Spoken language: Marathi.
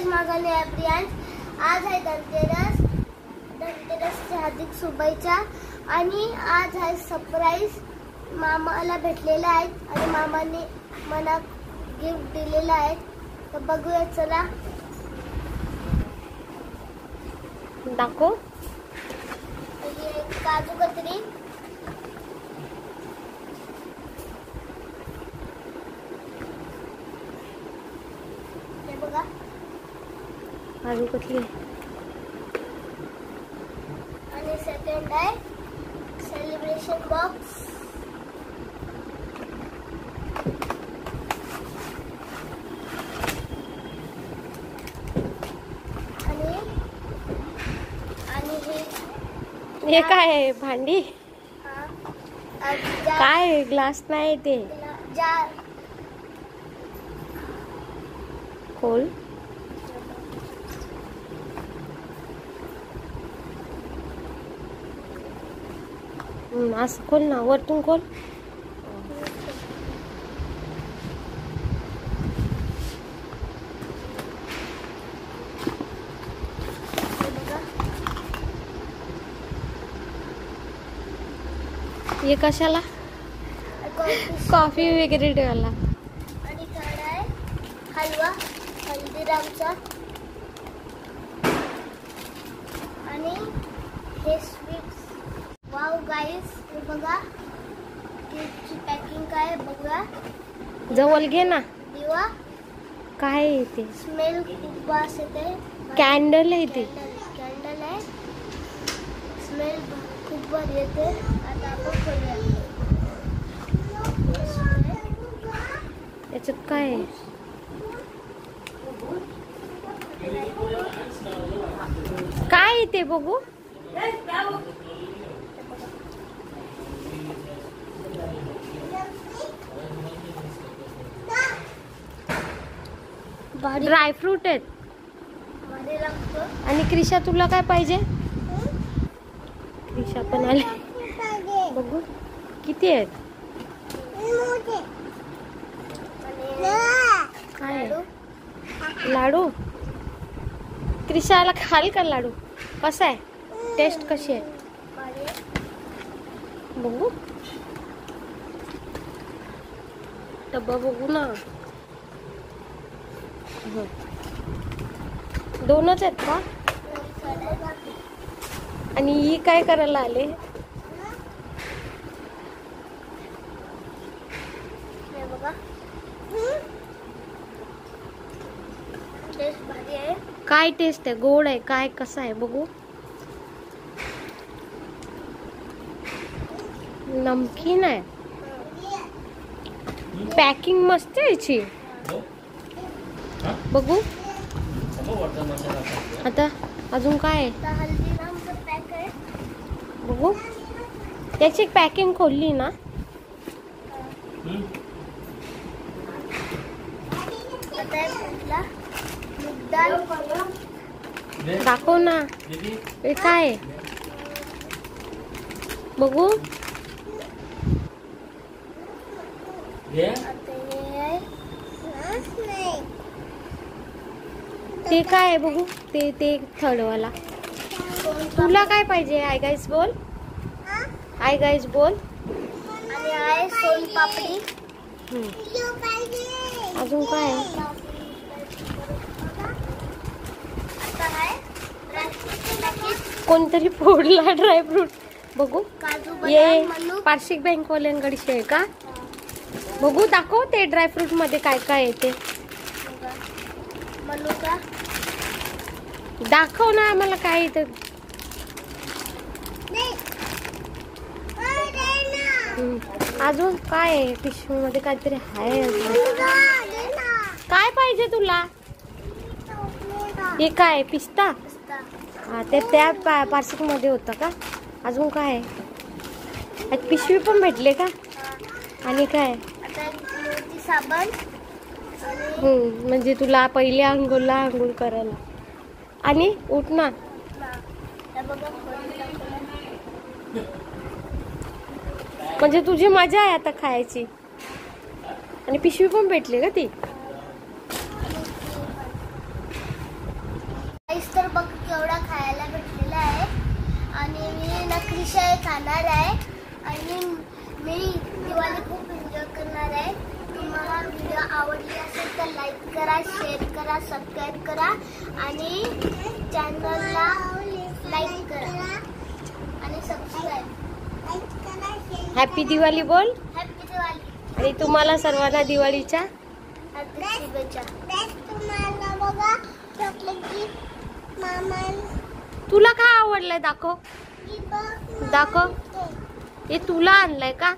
गाइस, माझा नाव आहे प्रियांश. आज आहे धनतेरस. धनतेरसच्या हार्दिक शुभेच्छा. आणि आज आहे सरप्राईज. मामाला भेटलेला आहे आणि मामाने मला गिफ्ट दिलेलं आहे. तर बघूया, चला दाखव. काजू कतरी, हे बघा. काजू कतली. आणि सेकंड आहे सेलिब्रेशन बॉक्स. हे काय आहे? भांडी. काय ग्लास नाही ते. जार. खोल. असं खोल ना, वरतून खोल. ये कशाला? कॉफी वगैरे ठेवायला. आणि काय आहे? हलवा हल्दीरामचा. आणि हे स्वीट्स. वाव गाईस, हे बघा केकची पॅकिंग काय बघूया. जवळ घे ना. दिवा काय आहे ते? स्मेल खूप वास येते. कॅन्डल आहे ते. कॅन्डल आहे. स्मेल खूप भारी येते. आता आपण खोलूया. याच्यात काय आहे? काय आहे ते बघू. ड्रायफ्रूट आहेत. आणि क्रिशा, तुला काय पाहिजे? क्रिशा पण आले. बघू किती आहेत. काय लाडू. क्रिशाला खाल का लाडू? कसा आहे? टेस्ट कशी आहे बघू. डब्बा बघू ना. दोनच आहेत का? आणि ही काय करायला आले? टेस्ट भारी आहे. काय टेस्ट आहे? गोड आहे काय? कसं आहे बघू. नमकीन आहे. पॅकिंग मस्त आहे याची. बघू आता अजून काय आहे हल्दीरामचं पॅक आहे. बघू. त्याची पॅकिंग खोलली ना. दाखव ना. हे काय आहे बघू. ते काय आहे बघू. ते थर्डवाला. तुला काय पाहिजे? आय गाईस बोल. आय गाईस बोल. आणि आहे सोन पापडी. अजून काय आहे? कोणतरी फोडला ड्रायफ्रूट. बघू. ये पार्शिक बँकवाल्यांकडे आहे का? बघू दाखव ते ड्रायफ्रूट मध्ये काय काय येते. दाखव ना आम्हाला काय येतं. अजून काय आहे? पिशवी मध्ये काहीतरी आहे. काय पाहिजे तुला? हे काय? पिस्ता. हा, ते त्या पार्सिक मध्ये होतं का? अजून काय आहे? पिशवी पण भेटले का? आणि काय? साबण. म्हणजे तुला पहिले आंघोळ करायला. आणि उठ ना. म्हणजे तुझी मजा आहे आता खायची. आणि पिशवी पण भेटली का ती? खाणार आहे आणि मी दिवाळी खूप एन्जॉय करणार आहे. तुम्हाला व्हिडिओ आवडली असेल तर लाईक करा, शेअर करा, सबस्क्राईब करा आणि चॅनलला लाईक करा आणि सबस्क्राईब. हॅपी दिवाळी बोल. हॅपी दिवाळी आणि तुम्हाला सर्वांना दिवाळीच्या हार्दिक शुभेच्छा. तुम्हाला बघा चॉकलेट गिफ्ट मामा. तुला काय आवडलंय दाखव दाखव. हे तुला आणलंय का?